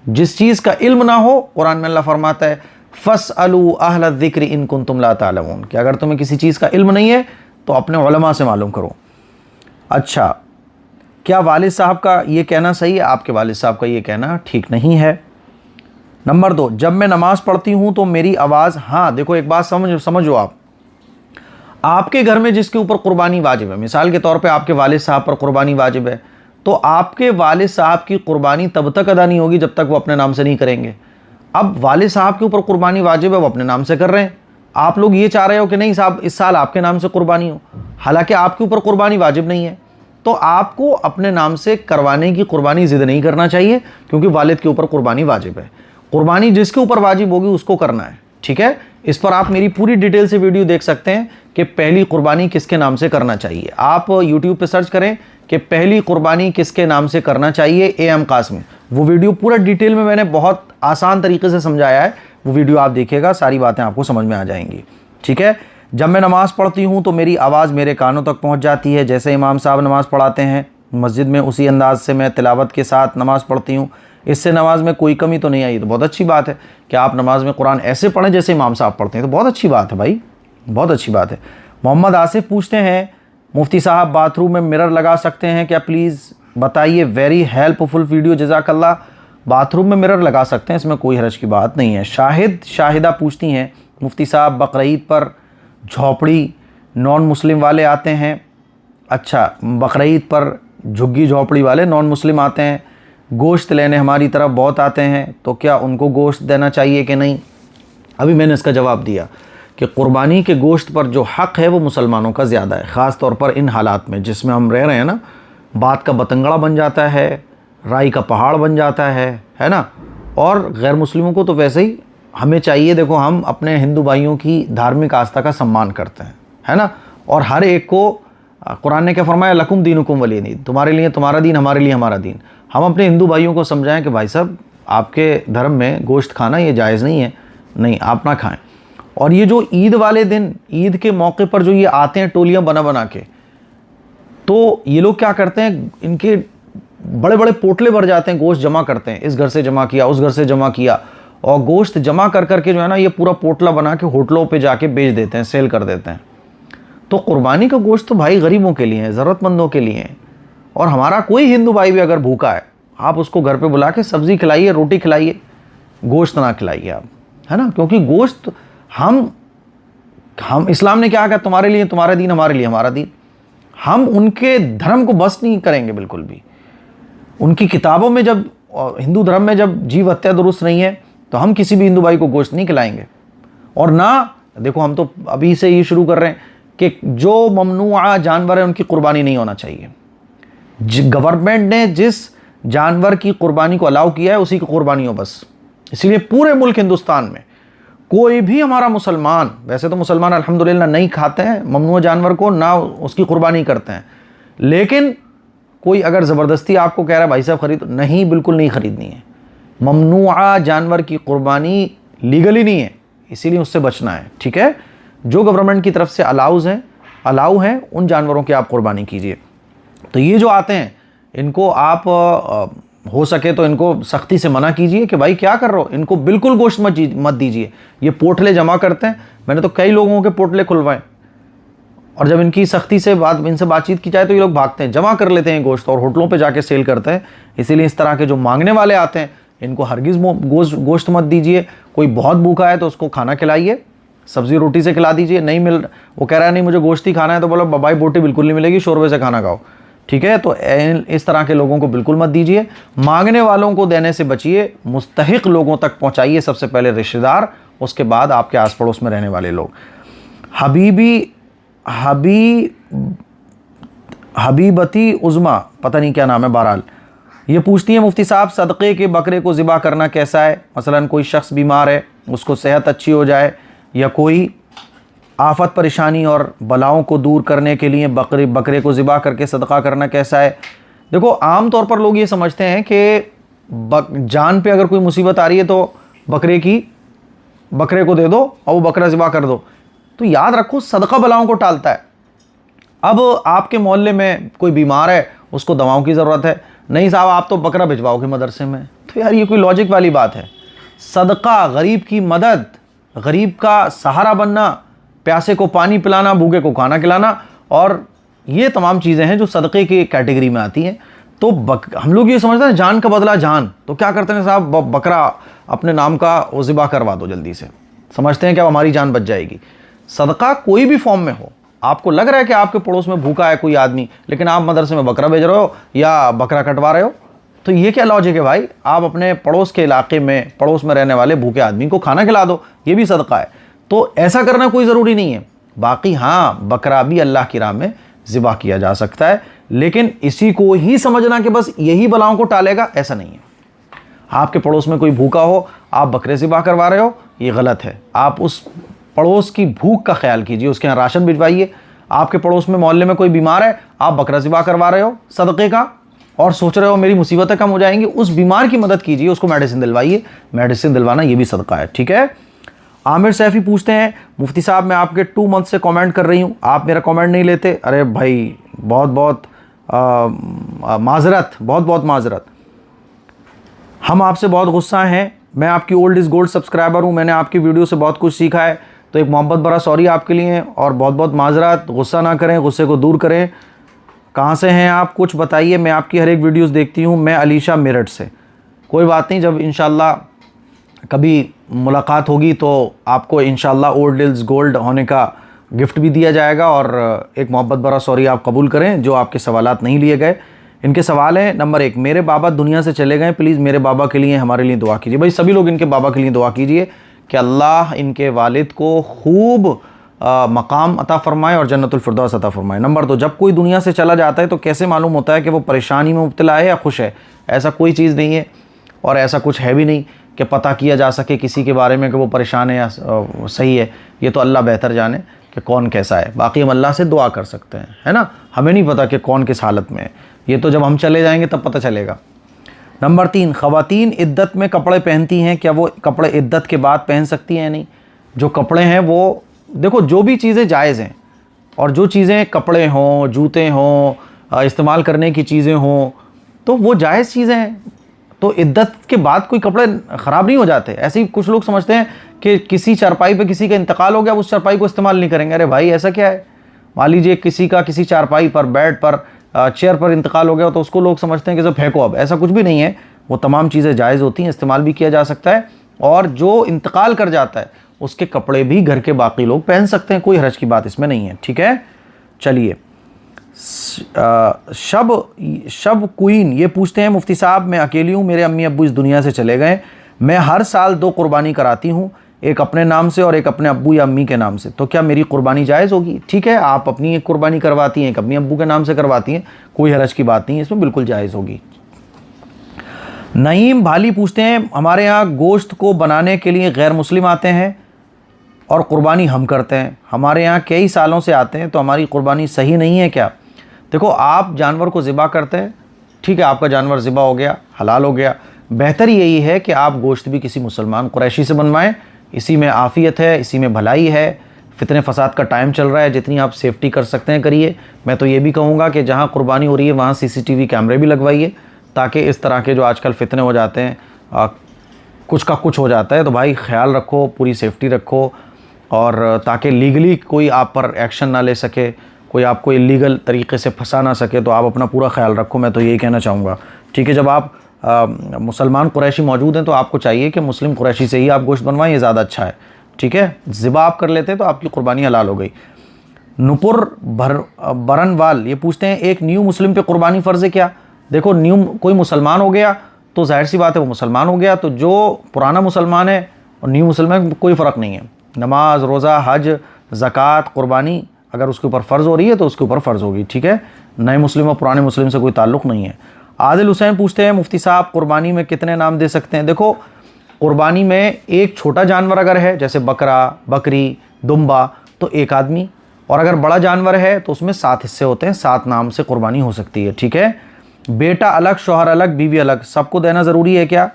जिस चीज़ का इल्म ना हो, कुरान में अल्लाह फरमाता है फ़स्अलू अहल ज़िक्र इन कुंतुम ला तालमून, कि अगर तुम्हें किसी चीज़ का इल्म नहीं है तो अपने उलमा से मालूम करो। अच्छा, क्या वालिद साहब का ये कहना सही है? आपके वालिद साहब का ये कहना ठीक नहीं है। नंबर 2, जब मैं नमाज़ पढ़ती हूँ तो मेरी आवाज़, हाँ देखो एक बात समझो आपके घर में जिसके ऊपर कुर्बानी वाजिब है, मिसाल के तौर पे आपके वालिद साहब पर कुर्बानी वाजिब है, तो आपके वालिद साहब की कुर्बानी तब तक अदा नहीं होगी जब तक वो अपने नाम से नहीं करेंगे। अब वालिद साहब के ऊपर कुर्बानी वाजिब है, वो अपने नाम से कर रहे हैं, आप लोग ये चाह रहे हो कि नहीं साहब इस साल आपके नाम से कुर्बानी हो, हालांकि आपके ऊपर कुर्बानी वाजिब नहीं है। तो आपको अपने नाम से करवाने की कुर्बानी ज़िद नहीं करना चाहिए, क्योंकि वालिद के ऊपर कुर्बानी वाजिब है। कुर्बानी जिसके ऊपर वाजिब होगी उसको करना है। ठीक है। इस पर आप मेरी पूरी डिटेल से वीडियो देख सकते हैं कि पहली कुर्बानी किसके नाम से करना चाहिए। आप YouTube पे सर्च करें कि पहली कुर्बानी किसके नाम से करना चाहिए AM कासमी, वो वीडियो पूरा डिटेल में मैंने बहुत आसान तरीके से समझाया है, वो वीडियो आप देखिएगा, सारी बातें आपको समझ में आ जाएंगी। ठीक है। जब मैं नमाज़ पढ़ती हूँ तो मेरी आवाज़ मेरे कानों तक पहुँच जाती है, जैसे इमाम साहब नमाज़ पढ़ाते हैं मस्जिद में, उसी अंदाज से मैं तिलावत के साथ नमाज़ पढ़ती हूँ। इससे नमाज में कोई कमी तो नहीं आई। तो बहुत अच्छी बात है कि आप नमाज में कुरान ऐसे पढ़ें जैसे इमाम साहब पढ़ते हैं, तो बहुत अच्छी बात है भाई, बहुत अच्छी बात है। मोहम्मद आसिफ पूछते हैं, मुफ्ती साहब बाथरूम में मिरर लगा सकते हैं क्या, प्लीज़ बताइए, वेरी हेल्पफुल वीडियो, जज़ाकल्लाह। बाथरूम में मिरर लगा सकते हैं, इसमें कोई हरज की बात नहीं है। शाहिदा पूछती हैं, मुफ्ती साहब बकरीद पर झोपड़ी नॉन मुस्लिम वाले आते हैं, अच्छा बकरीद पर झुग्गी झोपड़ी वाले नॉन मुस्लिम आते हैं, गोश्त लेने हमारी तरफ बहुत आते हैं, तो क्या उनको गोश्त देना चाहिए कि नहीं। अभी मैंने इसका जवाब दिया कि क़ुरबानी के गोश्त पर जो हक़ है वो मुसलमानों का ज़्यादा है, ख़ास तौर पर इन हालात में जिसमें हम रह रहे हैं ना, बात का बतंगड़ा बन जाता है, राई का पहाड़ बन जाता है ना। और गैर मुस्लिमों को तो वैसे ही हमें चाहिए, देखो हम अपने हिंदू भाइयों की धार्मिक आस्था का सम्मान करते हैं, है ना। और हर एक को कुरान ने क्या फरमाया, लकुम दीनुकुम वली दीन, तुम्हारे लिए तुम्हारा दीन, हमारे लिए हमारा दीन। हम अपने हिंदू भाइयों को समझाएं कि भाई साहब आपके धर्म में गोश्त खाना ये जायज़ नहीं है, नहीं आप ना खाएं। और ये जो ईद वाले दिन, ईद के मौके पर जो ये आते हैं टोलियां बना बना के, तो ये लोग क्या करते हैं, इनके बड़े बड़े पोटले भर जाते हैं, गोश्त जमा करते हैं, इस घर से जमा किया, उस घर से जमा किया, और गोश्त जमा कर करके जो है ना ये पूरा पोटला बना के होटलों पे जाके बेच देते हैं, सेल कर देते हैं। तो कुर्बानी का गोश्त तो भाई गरीबों के लिए है, ज़रूरतमंदों के लिए है। और हमारा कोई हिंदू भाई भी अगर भूखा है, आप उसको घर पे बुला के सब्ज़ी खिलाइए, रोटी खिलाइए, गोश्त ना खिलाइए आप, है ना। क्योंकि गोश्त हम इस्लाम ने क्या कहा, तुम्हारे लिए तुम्हारा दीन, हमारे लिए हमारा दीन। हम उनके धर्म को बस नहीं करेंगे बिल्कुल भी। उनकी किताबों में जब, हिंदू धर्म में जब जीव हत्या दुरुस्त नहीं है, तो हम किसी भी हिंदू भाई को गोश्त नहीं खिलाएंगे। और ना देखो, हम तो अभी से ये शुरू कर रहे हैं कि जो ममनुआ जानवर है उनकी कुर्बानी नहीं होना चाहिए। गवर्नमेंट ने जिस जानवर की कुर्बानी को अलाउ किया है उसी की कुर्बानी हो बस। इसलिए पूरे मुल्क हिंदुस्तान में कोई भी हमारा मुसलमान, वैसे तो मुसलमान अल्हम्दुलिल्लाह नहीं खाते हैं ममनुआ जानवर को, ना उसकी कुर्बानी करते हैं, लेकिन कोई अगर ज़बरदस्ती आपको कह रहा है भाई साहब खरीद, नहीं, बिल्कुल नहीं ख़रीदनी है। ममनुआ जानवर की कुर्बानी लीगली नहीं है, इसीलिए उससे बचना है। ठीक है। जो गवर्नमेंट की तरफ से अलाउ हैं उन जानवरों की आप कुर्बानी कीजिए। तो ये जो आते हैं इनको आप हो सके तो इनको सख्ती से मना कीजिए कि भाई क्या कर रहे हो, इनको बिल्कुल गोश्त मत दीजिए। ये पोटले जमा करते हैं, मैंने तो कई लोगों के पोटले खुलवाए, और जब इनकी सख्ती से इनसे बातचीत की जाए तो ये लोग भागते हैं, जमा कर लेते हैं गोश्त और होटलों पे जाके सेल करते हैं। इसीलिए इस तरह के जो मांगने वाले आते हैं इनको हरगिज़ गोश्त मत दीजिए। कोई बहुत भूखा है तो उसको खाना खिलाइए, सब्ज़ी रोटी से खिला दीजिए। नहीं वो कह रहा है नहीं मुझे गोश्त ही खाना है, तो बोलो बाबाई बोटी बिल्कुल नहीं मिलेगी, शोरबे से खाना खाओ। ठीक है। तो इस तरह के लोगों को बिल्कुल मत दीजिए। मांगने वालों को देने से बचिए, मुस्तहिक लोगों तक पहुंचाइए, सबसे पहले रिश्तेदार, उसके बाद आपके आस पड़ोस में रहने वाले लोग। हबीबती उज़मा, पता नहीं क्या नाम है, बहरहाल ये पूछती है, मुफ्ती साहब सदक़े के बकरे को ज़िबा करना कैसा है। मसलन कोई शख्स बीमार है, उसको सेहत अच्छी हो जाए, या कोई आफत परेशानी और बलाओं को दूर करने के लिए बकरे को ज़िबा करके सदका करना कैसा है। देखो, आम तौर पर लोग ये समझते हैं कि जान पे अगर कोई मुसीबत आ रही है तो बकरे को दे दो और वो बकरा ज़िबा कर दो। तो याद रखो, सदका बलाओं को टालता है। अब आपके मोहल्ले में कोई बीमार है, उसको दवाओं की ज़रूरत है, नहीं साहब आप तो बकरा भिजवाओगे मदरसे में, तो यार ये कोई लॉजिक वाली बात है। सदका, गरीब की मदद, गरीब का सहारा बनना, प्यासे को पानी पिलाना, भूखे को खाना खिलाना, और ये तमाम चीज़ें हैं जो सदक़े की कैटेगरी में आती हैं। तो हम लोग ये समझते हैं जान का बदला जान, तो क्या करते हैं साहब, बकरा अपने नाम का वो ज़िबा करवा दो जल्दी से, समझते हैं कि अब हमारी जान बच जाएगी। सदका कोई भी फॉर्म में हो, आपको लग रहा है कि आपके पड़ोस में भूखा है कोई आदमी, लेकिन आप मदरसे में बकरा भेज रहे हो या बकरा कटवा रहे हो, तो ये क्या लॉजिक है भाई। आप अपने पड़ोस के इलाके में, पड़ोस में रहने वाले भूखे आदमी को खाना खिला दो, ये भी सदका है। तो ऐसा करना कोई ज़रूरी नहीं है। बाकी हाँ, बकरा भी अल्लाह की राह में ज़िबा किया जा सकता है, लेकिन इसी को ही समझना कि बस यही बलाओं को टालेगा, ऐसा नहीं है। आपके पड़ोस में कोई भूखा हो, आप बकरे ज़िबा करवा रहे हो, ये गलत है। आप उस पड़ोस की भूख का ख्याल कीजिए, उसके यहाँ राशन भिजवाइए। आपके पड़ोस में मोहल्ले में कोई बीमार है, आप बकरा ज़िबा करवा रहे हो सदक़े का, और सोच रहे हो मेरी मुसीबतें कम हो जाएंगी, उस बीमार की मदद कीजिए, उसको मेडिसिन दिलवाइए। मेडिसिन दिलवाना ये भी सदका है, ठीक है। आमिर सैफी पूछते हैं, मुफ्ती साहब मैं आपके 2 मंथ से कमेंट कर रही हूँ, आप मेरा कमेंट नहीं लेते। अरे भाई बहुत बहुत माजरत, बहुत बहुत माजरत, हम आपसे बहुत गुस्सा हैं। मैं आपकी ओल्ड इज़ गोल्ड सब्सक्राइबर हूँ, मैंने आपकी वीडियो से बहुत कुछ सीखा है, तो एक मोहब्बत भरा सॉरी आपके लिए और बहुत बहुत माजरत। गुस्सा ना करें, गुस्से को दूर करें। कहाँ से हैं आप, कुछ बताइए, मैं आपकी हर एक वीडियोस देखती हूँ। मैं अलीशा मेरठ से। कोई बात नहीं, जब इंशाल्लाह कभी मुलाकात होगी तो आपको इंशाल्लाह ओल्ड इज़ गोल्ड होने का गिफ्ट भी दिया जाएगा, और एक मोहब्बत भरा सॉरी आप कबूल करें जो आपके सवालात नहीं लिए गए। इनके सवाल हैं, नंबर 1, मेरे बाबा दुनिया से चले गए, प्लीज़ मेरे बाबा के लिए हमारे लिए दुआ कीजिए। भाई सभी लोग इनके बाबा के लिए दुआ कीजिए कि अल्लाह इनके वालिद को खूब मकाम अता फ़रमाए और जन्नतुल फिरदौस अता फ़रमाए। नंबर 2, जब कोई दुनिया से चला जाता है तो कैसे मालूम होता है कि वो परेशानी में मुब्तला है या खुश है? ऐसा कोई चीज़ नहीं है और ऐसा कुछ है भी नहीं कि पता किया जा सके किसी के बारे में कि वो परेशान है या सही है। ये तो अल्लाह बेहतर जाने कि कौन कैसा है। बाकी हम अल्लाह से दुआ कर सकते हैं, है ना। हमें नहीं पता कि कौन किस हालत में है, ये तो जब हम चले जाएंगे तब पता चलेगा। नंबर 3, ख़वातीन इद्दत में कपड़े पहनती हैं, क्या वो कपड़े इद्दत के बाद पहन सकती हैं? नहीं, जो कपड़े हैं वो देखो, जो भी चीज़ें जायज़ हैं और जो चीज़ें कपड़े हों, जूते हों, इस्तेमाल करने की चीज़ें हों, तो वो जायज़ चीज़ें हैं। तो इद्दत के बाद कोई कपड़े ख़राब नहीं हो जाते। ऐसे ही कुछ लोग समझते हैं कि किसी चारपाई पे किसी का इंतकाल हो गया, उस चारपाई को इस्तेमाल नहीं करेंगे। अरे भाई ऐसा क्या है? मान लीजिए किसी का किसी चारपाई पर, बेड पर, चेयर पर इंतकाल हो गया तो उसको लोग समझते हैं कि सब फेंको। अब ऐसा कुछ भी नहीं है, वो तमाम चीज़ें जायज़ होती हैं, इस्तेमाल भी किया जा सकता है। और जो इंतकाल कर जाता है उसके कपड़े भी घर के बाकी लोग पहन सकते हैं, कोई हर्ज की बात इसमें नहीं है, ठीक है। चलिए, शब क्वीन ये पूछते हैं, मुफ्ती साहब मैं अकेली हूँ, मेरे अम्मी अब्बू इस दुनिया से चले गए, मैं हर साल 2 कुर्बानी कराती हूँ, एक अपने नाम से और एक अपने अब्बू या अम्मी के नाम से, तो क्या मेरी कुर्बानी जायज़ होगी? ठीक है, आप अपनी एक कुर्बानी करवाती हैं, एक अपनी अब्बू के नाम से करवाती हैं, कोई हरज की बात नहीं है, इसमें बिल्कुल जायज़ होगी। नईम भाली पूछते हैं, हमारे यहाँ गोश्त को बनाने के लिए गैर मुस्लिम आते हैं और कुर्बानी हम करते हैं, हमारे यहाँ कई सालों से आते हैं, तो हमारी कुर्बानी सही नहीं है क्या? देखो, आप जानवर को ज़िबा करते हैं, ठीक है, आपका जानवर ज़िबा हो गया, हलाल हो गया। बेहतर यही है कि आप गोश्त भी किसी मुसलमान कुरैशी से बनवाएं, इसी में आफ़ियत है, इसी में भलाई है। फितने फसाद का टाइम चल रहा है, जितनी आप सेफ्टी कर सकते हैं करिए। मैं तो ये भी कहूँगा कि जहाँ कुर्बानी हो रही है वहाँ CCTV कैमरे भी लगवाइए, ताकि इस तरह के जो आजकल फितने हो जाते हैं, कुछ का कुछ हो जाता है, तो भाई ख्याल रखो, पूरी सेफ्टी रखो, और ताकि लीगली कोई आप पर एक्शन ना ले सके, कोई आपको इलीगल तरीके से फंसा ना सके, तो आप अपना पूरा ख्याल रखो। मैं तो यही कहना चाहूँगा, ठीक है। जब आप मुसलमान कुरैशी मौजूद हैं तो आपको चाहिए कि मुस्लिम कुरैशी से ही आप गोश्त बनवाएं, ये ज़्यादा अच्छा है, ठीक है। ज़िबा आप कर लेते तो आपकी कुर्बानी हलाल हो गई। नुपुर बरनवाल ये पूछते हैं, एक न्यू मुस्लिम पे कुर्बानी फ़र्ज़ है क्या? देखो, न्यू कोई मुसलमान हो गया तो जाहिर सी बात है वो मुसलमान हो गया, तो जो पुराना मुसलमान है और न्यू मुसलमान में कोई फ़र्क नहीं है। नमाज, रोज़ा, हज, ज़कात, कुर्बानी अगर उसके ऊपर फ़र्ज़ हो रही है तो उसके ऊपर फ़र्ज़ होगी, ठीक है। नए मुस्लिम और पुराने मुस्लिम से कोई ताल्लुक़ नहीं है। आदिल हुसैन पूछते हैं, मुफ्ती साहब कुर्बानी में कितने नाम दे सकते हैं? देखो, कुर्बानी में एक छोटा जानवर अगर है, जैसे बकरा, बकरी, दुम्बा, तो 1 आदमी, और अगर बड़ा जानवर है तो उसमें 7 हिस्से होते हैं, 7 नाम से कुर्बानी हो सकती है, ठीक है। बेटा अलग, शौहर अलग, बीवी अलग, सबको देना ज़रूरी है क्या?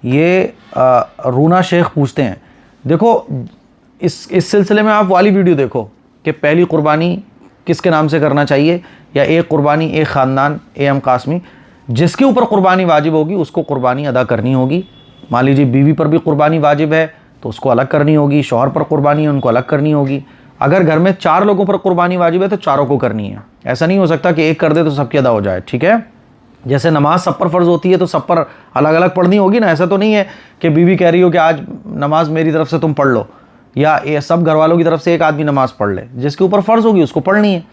ये रूना शेख पूछते हैं। देखो, इस सिलसिले में आप वाली वीडियो देखो कि पहली कुर्बानी किसके नाम से करना चाहिए, या एक कुर्बानी एक ख़ानदान AM कासमी, जिसके ऊपर कुर्बानी वाजिब होगी उसको कुर्बानी अदा करनी होगी। मान लीजिए बीवी पर भी कुर्बानी वाजिब है तो उसको अलग करनी होगी, शौहर पर कुर्बानी है उनको अलग करनी होगी। अगर घर में 4 लोगों पर कुर्बानी वाजिब है तो चारों को करनी है, ऐसा नहीं हो सकता कि एक कर दे तो सबकी अदा हो जाए, ठीक है। जैसे नमाज सब पर फ़र्ज़ होती है तो सब पर अलग अलग पढ़नी होगी ना, ऐसा तो नहीं है कि बीवी कह रही हो कि आज नमाज मेरी तरफ से तुम पढ़ लो, या ये सब घर वालों की तरफ से एक आदमी नमाज पढ़ ले, जिसके ऊपर फ़र्ज़ होगी उसको पढ़नी है।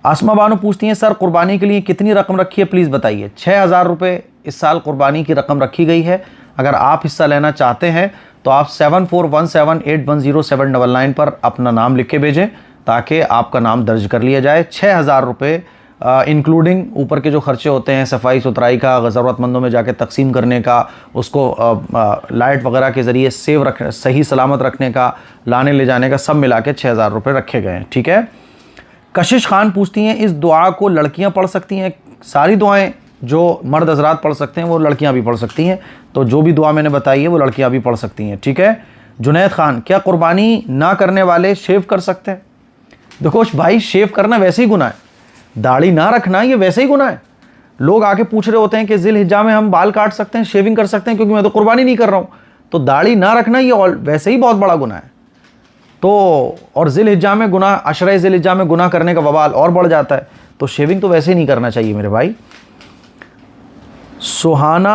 आसमा बानो पूछती हैं, सर कुर्बानी के लिए कितनी रकम रखी है, प्लीज़ बताइए। 6000 रुपये इस साल कुर्बानी की रकम रखी गई है। अगर आप हिस्सा लेना चाहते हैं तो आप 7417810799 पर अपना नाम लिख के भेजें ताकि आपका नाम दर्ज कर लिया जाए। 6000 रुपये इंक्लूडिंग ऊपर के जो खर्चे होते हैं, सफाई सुथराई का, ज़रूरतमंदों में जाके तकसीम करने का, उसको लाइट वगैरह के ज़रिए सेव रख सही सलामत रखने का, लाने ले जाने का, सब मिला के 6000 रुपये रखे गए हैं, ठीक है। कशिश खान पूछती हैं, इस दुआ को लड़कियां पढ़ सकती हैं? सारी दुआएं जो मर्द हजरात पढ़ सकते हैं वो लड़कियां भी पढ़ सकती हैं। तो जो भी दुआ मैंने बताई है वो लड़कियां भी पढ़ सकती हैं, ठीक है। जुनैद खान, क्या कुर्बानी ना करने वाले शेव कर सकते हैं? देखो भाई, शेव करना वैसे ही गुनाह है, दाढ़ी ना रखना ये वैसे ही गुनाह है। लोग आके पूछ रहे होते हैं कि जिल हिज्जा में हम बाल काट सकते हैं, शेविंग कर सकते हैं, क्योंकि मैं तो कुर्बानी नहीं कर रहा हूँ। तो दाढ़ी ना रखना ये वैसे ही बहुत बड़ा गुनाह है। तो और जिल हिज्जा में गुनाह, अशरा जिल हिज्जा में गुनाह करने का वबाल और बढ़ जाता है। तो शेविंग तो वैसे ही नहीं करना चाहिए मेरे भाई। सुहान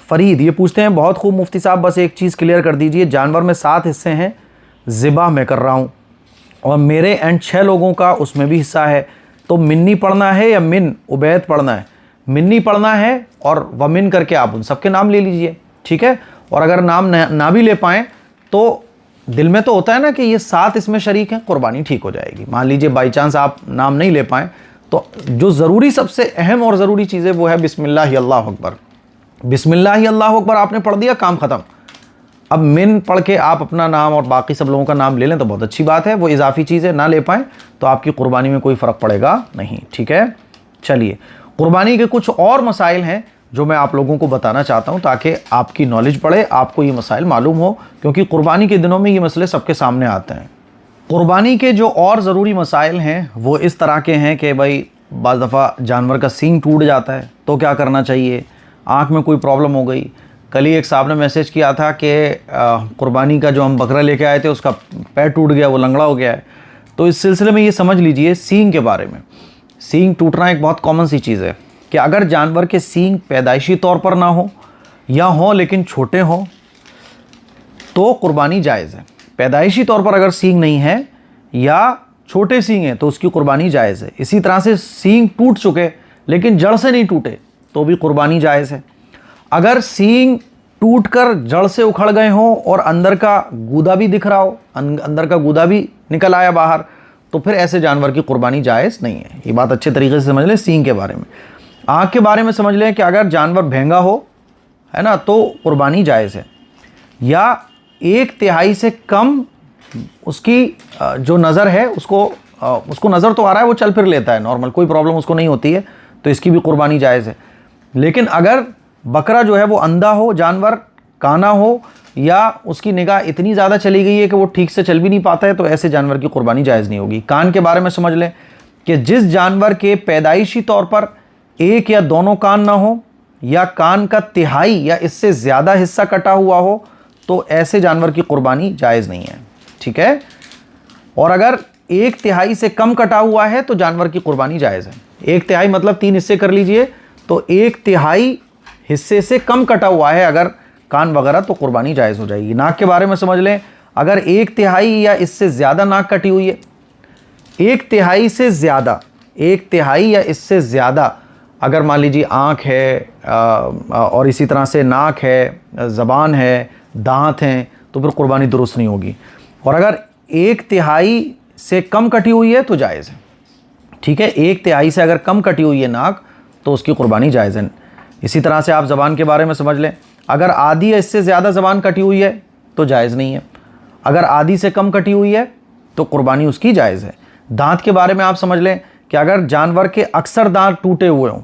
फरीद ये पूछते हैं, बहुत खूब मुफ्ती साहब, बस एक चीज़ क्लियर कर दीजिए, जानवर में 7 हिस्से हैं, ज़िबा मैं कर रहा हूँ और मेरे एंड 6 लोगों का उसमें भी हिस्सा है, तो मिन्नी पढ़ना है या मिन उबैद पढ़ना है? मिन्नी पढ़ना है और वमिन करके आप उन सबके नाम ले लीजिए, ठीक है। और अगर नाम ना भी ले पाएँ तो दिल में तो होता है ना कि ये 7 इसमें शरीक हैं, कुर्बानी ठीक हो जाएगी। मान लीजिए बाई चांस आप नाम नहीं ले पाएँ, तो जो ज़रूरी, सबसे अहम और ज़रूरी चीज़ है वो है बिस्मिल्लाह अल्लाहु अकबर। बिस्मिल्लाह अल्लाहु अकबर आपने पढ़ दिया, काम ख़त्म। अब मिन पढ़ के आप अपना नाम और बाकी सब लोगों का नाम ले लें तो बहुत अच्छी बात है, वो इजाफी चीज़ है। ना ले पाएँ तो आपकी कुर्बानी में कोई फ़र्क पड़ेगा नहीं, ठीक है। चलिए, कुर्बानी के कुछ और मसाइल हैं जो मैं आप लोगों को बताना चाहता हूं ताकि आपकी नॉलेज बढ़े, आपको ये मसाइल मालूम हो, क्योंकि कुर्बानी के दिनों में ये मसले सबके सामने आते हैं। कुर्बानी के जो और ज़रूरी मसाइल हैं वो इस तरह के हैं कि भाई बाज़ दफ़ा जानवर का सींग टूट जाता है तो क्या करना चाहिए, आँख में कोई प्रॉब्लम हो गई। कल ही एक साहब ने मैसेज किया था कि कुर्बानी का जो हम बकरा लेके आए थे उसका पैर टूट गया, वो लंगड़ा हो गया है। तो इस सिलसिले में ये समझ लीजिए सींग के बारे में। सींग टूटना एक बहुत कॉमन सी चीज़ है कि अगर जानवर के सींग पैदाइशी तौर पर ना हो या हो लेकिन छोटे हों तो कुर्बानी जायज़ है। पैदाइशी तौर पर अगर सींग नहीं है या छोटे सींग हैं तो उसकी कुर्बानी जायज़ है। इसी तरह से सींग टूट चुके लेकिन जड़ से नहीं टूटे तो भी कुर्बानी जायज़ है। अगर सींग टूटकर जड़ से उखड़ गए हों और अंदर का गूदा भी दिख रहा हो, अंदर का गूदा भी निकल आया बाहर, तो फिर ऐसे जानवर की कुर्बानी जायज़ नहीं है। ये बात अच्छे तरीके से समझ लें। सींग के बारे में, आँख के बारे में समझ लें कि अगर जानवर भेंगा हो, है ना, तो कुर्बानी जायज़ है। या 1/3 से कम उसकी जो नज़र है उसको नज़र तो आ रहा है, वो चल फिर लेता है नॉर्मल, कोई प्रॉब्लम उसको नहीं होती है, तो इसकी भी कुर्बानी जायज़ है। लेकिन अगर बकरा जो है वो अंधा हो, जानवर काना हो या उसकी निगाह इतनी ज़्यादा चली गई है कि वो ठीक से चल भी नहीं पाता है, तो ऐसे जानवर की कुर्बानी जायज़ नहीं होगी। कान के बारे में समझ लें कि जिस जानवर के पैदाइशी तौर पर एक या दोनों कान ना हो या कान का 1/3 या इससे ज़्यादा हिस्सा कटा हुआ हो तो ऐसे जानवर की कुर्बानी जायज़ नहीं है, ठीक है। और अगर 1/3 से कम कटा हुआ है तो जानवर की कुर्बानी जायज़ है। 1/3 मतलब 3 हिस्से कर लीजिए, तो 1/3 हिस्से से कम कटा हुआ है अगर कान वगैरह, तो कुर्बानी जायज़ हो जाएगी। नाक के बारे में समझ लें, अगर 1/3 या इससे ज़्यादा नाक कटी हुई है, 1/3 से ज़्यादा, 1/3 या इससे ज़्यादा अगर मान लीजिए आँख है और इसी तरह से नाक है, ज़बान है, दांत हैं, तो फिर कुर्बानी दुरुस्त नहीं होगी। और अगर 1/3 से कम कटी हुई है तो जायज़ है, ठीक है। 1/3 से अगर कम कटी हुई है नाक तो उसकी कुर्बानी जायज़ है। इसी तरह से आप ज़बान के बारे में समझ लें, अगर आधी या इससे ज़्यादा ज़बान कटी हुई है तो जायज़ नहीं है। अगर आधी से कम कटी हुई है तो कुर्बानी उसकी जायज़ है। दांत के बारे में आप समझ लें कि अगर जानवर के अक्सर दांत टूटे हुए हों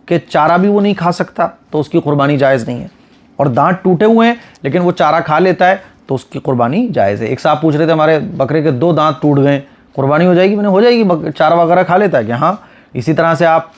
कि चारा भी वो नहीं खा सकता तो उसकी कुर्बानी जायज़ नहीं है। और दांत टूटे हुए हैं लेकिन वो चारा खा लेता है तो उसकी कुर्बानी जायज़ है। एक साहब पूछ रहे थे हमारे बकरे के 2 दांत टूट गए, कुर्बानी हो जाएगी? मैंने हो जाएगी, चारा वगैरह खा लेता है क्या? हाँ। इसी तरह से आप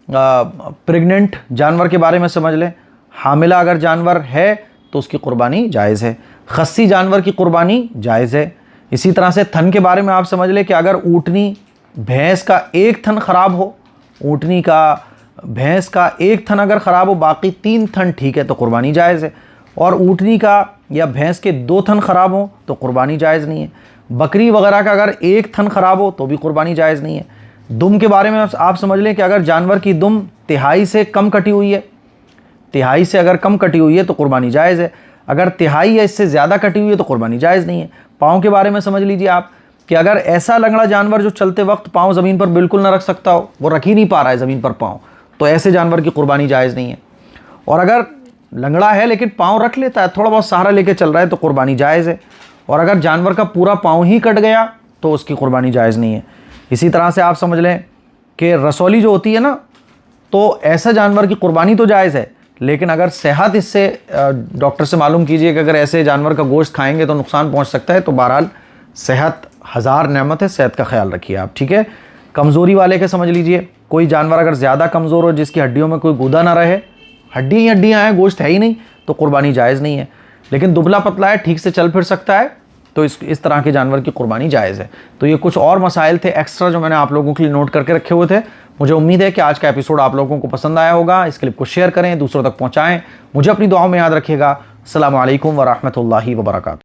प्रेग्नेंट जानवर के बारे में समझ लें, हामिला अगर जानवर है तो उसकी कुर्बानी जायज़ है। खस्सी जानवर की कुर्बानी जायज़ है। इसी तरह से थन के बारे में आप समझ लें कि अगर ऊँटनी भैंस का एक थन ख़राब हो, ऊँटनी का भैंस का एक थन अगर ख़राब हो, बाकी 3 थन ठीक है तो कुर्बानी जायज़ है। और ऊँटनी का या भैंस के 2 थन ख़राब हो तो कुर्बानी जायज़ नहीं है। बकरी वगैरह का अगर एक थन ख़राब हो तो भी कुर्बानी जायज़ नहीं है। दुम के बारे में आप समझ लें कि अगर जानवर की दुम 1/3 से कम कटी हुई है, 1/3 से अगर कम कटी हुई है तो कुर्बानी जायज़ है। अगर 1/3 या इससे ज़्यादा कटी हुई है तो कुर्बानी जायज़ नहीं है। पाँव के बारे में समझ लीजिए आप कि अगर ऐसा लंगड़ा जानवर जो चलते वक्त पाँव ज़मीन पर बिल्कुल ना रख सकता हो, वो रख ही नहीं पा रहा है ज़मीन पर पाँव, तो ऐसे जानवर की कुर्बानी जायज़ नहीं है। और अगर लंगड़ा है लेकिन पाँव रख लेता है, थोड़ा बहुत सहारा लेके चल रहा है, तो कुर्बानी जायज़ है। और अगर जानवर का पूरा पाँव ही कट गया तो उसकी कुर्बानी जायज़ नहीं है। इसी तरह से आप समझ लें कि रसौली जो होती है ना, तो ऐसा जानवर की कुर्बानी तो जायज़ है, लेकिन अगर सेहत इससे डॉक्टर से मालूम कीजिए कि अगर ऐसे जानवर का गोश्त खाएंगे तो नुकसान पहुंच सकता है, तो बहरहाल सेहत हज़ार नेमत है, सेहत का ख्याल रखिए आप, ठीक है। कमज़ोरी वाले के समझ लीजिए, कोई जानवर अगर ज़्यादा कमज़ोर हो, जिसकी हड्डियों में कोई गुदा ना रहे, हड्डी ही हड्डियाँ हैं, गोश्त है ही नहीं, तो कुर्बानी जायज़ नहीं है। लेकिन दुबला पतला है, ठीक से चल फिर सकता है, तो इस तरह के जानवर की कुर्बानी जायज़ है। तो ये कुछ और मसाइल थे एक्स्ट्रा जो मैंने आप लोगों के लिए नोट करके रखे हुए थे। मुझे उम्मीद है कि आज का एपिसोड आप लोगों को पसंद आया होगा। इस क्लिप को शेयर करें, दूसरों तक पहुँचाएँ, मुझे अपनी दुआओं में याद रखिएगा। अस्सलामु अलैकुम व रहमतुल्लाहि व बरकातुहू।